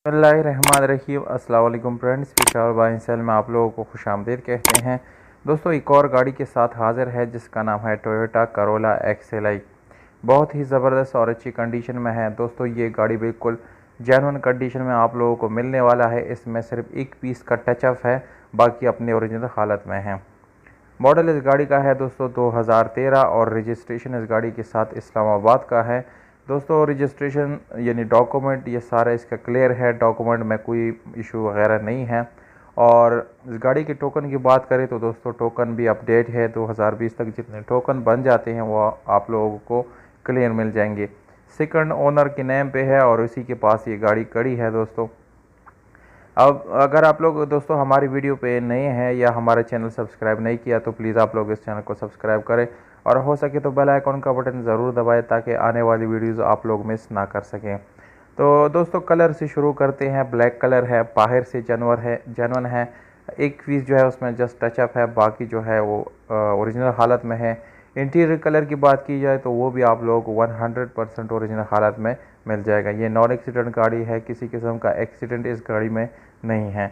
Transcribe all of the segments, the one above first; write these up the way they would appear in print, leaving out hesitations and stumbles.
बिस्मिल्लाहिर्रहमानिर्रहीम। अस्सलाम वालेकुम फ्रेंड्स, पिशावर बाय सेल में आप लोगों को खुशामदीद कहते हैं। दोस्तों, एक और गाड़ी के साथ हाज़िर है जिसका नाम है टोयोटा करोला XLI। बहुत ही ज़बरदस्त और अच्छी कंडीशन में है। दोस्तों, ये गाड़ी बिल्कुल जेन्युइन कंडीशन में आप लोगों को मिलने वाला है। इसमें सिर्फ एक पीस का टचअप है, बाकी अपनी ओरिजिनल हालत में है। मॉडल इस गाड़ी का है दोस्तों 2013 और रजिस्ट्रेशन इस गाड़ी के साथ इस्लामाबाद का है। दोस्तों, रजिस्ट्रेशन यानी डॉक्यूमेंट ये सारा इसका क्लियर है, डॉक्यूमेंट में कोई इशू वगैरह नहीं है। और इस गाड़ी के टोकन की बात करें तो दोस्तों टोकन भी अपडेट है। 2020 तक जितने टोकन बन जाते हैं वो आप लोगों को क्लियर मिल जाएंगे। सेकंड ओनर के नेम पे है और उसी के पास ये गाड़ी खड़ी है। दोस्तों, अब अगर आप लोग दोस्तों हमारी वीडियो पे नए हैं या हमारे चैनल सब्सक्राइब नहीं किया तो प्लीज़ आप लोग इस चैनल को सब्सक्राइब करें और हो सके तो बेल आइकॉन का बटन ज़रूर दबाएं ताकि आने वाली वीडियोज़ आप लोग मिस ना कर सकें। तो दोस्तों, कलर से शुरू करते हैं। ब्लैक कलर है, बाहर से जेनवन है। एक पीस जो है उसमें जस्ट टचअप है, बाकी जो है वो ओरिजिनल हालत में है। इंटीरियर कलर की बात की जाए तो वो भी आप लोगों को 100% ओरिजिनल हालत में मिल जाएगा। ये नॉन एक्सीडेंट गाड़ी है, किसी किस्म का एक्सीडेंट इस गाड़ी में नहीं है।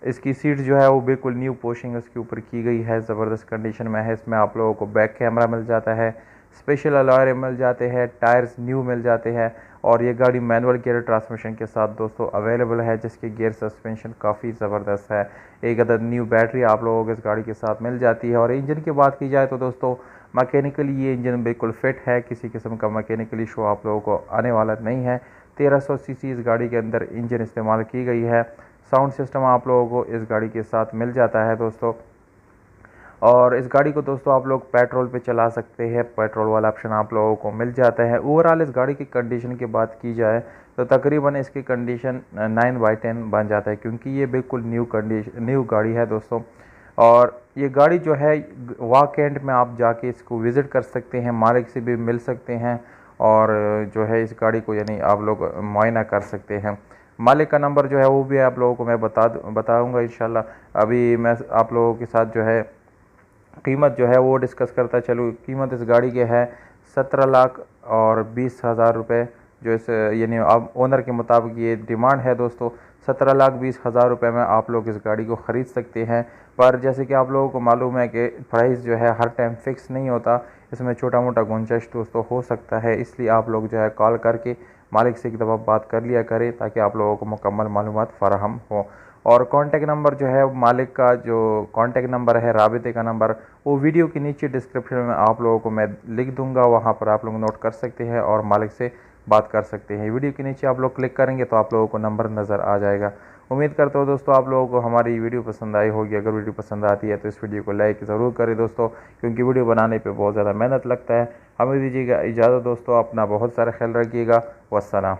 इसकी सीट जो है वो बिल्कुल न्यू पोशिंग उसके ऊपर की गई है, ज़बरदस्त कंडीशन में है। इसमें आप लोगों को बैक कैमरा मिल जाता है, स्पेशल अलॉय मिल जाते हैं, टायर्स न्यू मिल जाते हैं और ये गाड़ी मैनुअल गियर ट्रांसमिशन के साथ दोस्तों अवेलेबल है, जिसकी गियर सस्पेंशन काफ़ी ज़बरदस्त है। एक अदद न्यू बैटरी आप लोगों को इस गाड़ी के साथ मिल जाती है। और इंजन की बात की जाए तो दोस्तों मैकेनिकली ये इंजन बिल्कुल फिट है, किसी किस्म का मैकेनिकल इशू आप लोगों को आने वाला नहीं है। 1300 सीसी इस गाड़ी के अंदर इंजन इस्तेमाल की गई है। साउंड सिस्टम आप लोगों को इस गाड़ी के साथ मिल जाता है दोस्तों। और इस गाड़ी को दोस्तों आप लोग पेट्रोल पे चला सकते हैं, पेट्रोल वाला ऑप्शन आप लोगों को मिल जाता है। ओवरऑल इस गाड़ी की कंडीशन की बात की जाए तो तकरीबन इसकी कंडीशन 9/10 बन जाता है, क्योंकि ये बिल्कुल न्यू गाड़ी है दोस्तों। और ये गाड़ी जो है वाक एंड में आप जाके इसको विज़िट कर सकते हैं, मालिक से भी मिल सकते हैं और जो है इस गाड़ी को यानी आप लोग मुआयना कर सकते हैं। मालिक का नंबर जो है वो भी आप लोगों को मैं बताऊंगा इंशाल्लाह। अभी मैं आप लोगों के साथ जो है कीमत जो है वो डिस्कस करता चलूँ। कीमत इस गाड़ी के है 17,20,000 रुपये, जो इस यानी अब ओनर के मुताबिक ये डिमांड है दोस्तों। 17,20,000 रुपये में आप लोग इस गाड़ी को ख़रीद सकते हैं। पर जैसे कि आप लोगों को मालूम है कि प्राइस जो है हर टाइम फ़िक्स नहीं होता, इसमें छोटा मोटा गुंजाइश दोस्तों हो सकता है। इसलिए आप लोग जो है कॉल करके मालिक से एक दफ़ा बात कर लिया करें ताकि आप लोगों को मुकम्मल मालूमात फ़राहम हो। और कॉन्टेक्ट नंबर जो है मालिक का जो कॉन्टेक्ट नंबर है, राबिते का नंबर, वो वीडियो के नीचे डिस्क्रिप्शन में आप लोगों को मैं लिख दूंगा, वहाँ पर आप लोग नोट कर सकते हैं और मालिक से बात कर सकते हैं। वीडियो के नीचे आप लोग क्लिक करेंगे तो आप लोगों को नंबर नज़र आ जाएगा। उम्मीद करता हूँ दोस्तों आप लोगों को हमारी वीडियो पसंद आई होगी। अगर वीडियो पसंद आती है तो इस वीडियो को लाइक ज़रूर करें दोस्तों, क्योंकि वीडियो बनाने पर बहुत ज़्यादा मेहनत लगता है। हमें दीजिएगा इजाज़त दोस्तों, अपना बहुत सारा ख्याल रखिएगा। वस्सलाम।